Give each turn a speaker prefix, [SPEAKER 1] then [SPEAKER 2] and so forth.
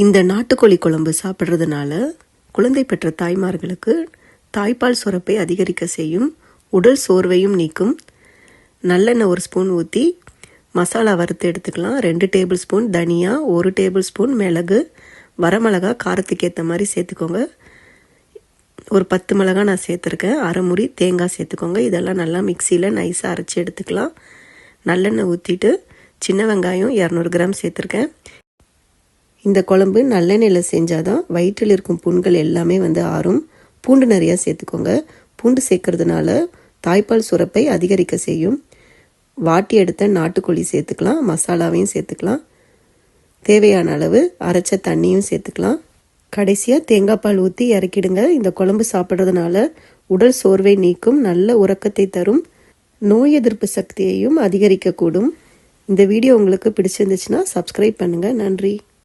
[SPEAKER 1] இந்த நாட்டுக்கோழி குழம்பு சாப்பிட்றதுனால குழந்தை பெற்ற தாய்மார்களுக்கு தாய்ப்பால் சுரப்பை அதிகரிக்க செய்யும், உடல் சோர்வையும் நீக்கும். நல்லெண்ணெய் 1 ஸ்பூன் ஊற்றி மசாலா வறுத்து எடுத்துக்கலாம். 2 டேபிள் ஸ்பூன் தனியா, 1 டேபிள் ஸ்பூன் மிளகு, வரமிளகா காரத்துக்கு ஏற்ற மாதிரி சேர்த்துக்கோங்க. ஒரு 10 மிளகா நான் சேர்த்துருக்கேன். அரை முறி தேங்காய் சேர்த்துக்கோங்க. இதெல்லாம் நல்லா மிக்சியில் நைஸாக அரைச்சி எடுத்துக்கலாம். நல்லெண்ணெய் ஊற்றிட்டு சின்ன வெங்காயம் 200 கிராம் சேர்த்துருக்கேன். இந்த குழம்பு நல்லெண்ணெயில் செஞ்சால் தான் வயிற்றில் இருக்கும் புண்கள் எல்லாமே ஆறும். பூண்டு நிறையா சேர்த்துக்கோங்க. பூண்டு சேர்க்கறதுனால தாய்ப்பால் சுரப்பை அதிகரிக்க செய்யும். வாட்டி எடுத்த நாட்டுக்கோழி சேர்த்துக்கலாம். மசாலாவையும் சேர்த்துக்கலாம். தேவையான அளவு அரைச்ச தண்ணியும் சேர்த்துக்கலாம். கடைசியாக தேங்காய் பால் ஊற்றி இறக்கிடுங்க. இந்த குழம்பு சாப்பிட்றதுனால உடல் சோர்வை நீக்கும், நல்ல உறக்கத்தை தரும், நோய் எதிர்ப்பு சக்தியையும் அதிகரிக்கக்கூடும். இந்த வீடியோ உங்களுக்கு பிடிச்சிருந்துச்சுன்னா சப்ஸ்கிரைப் பண்ணுங்கள். நன்றி.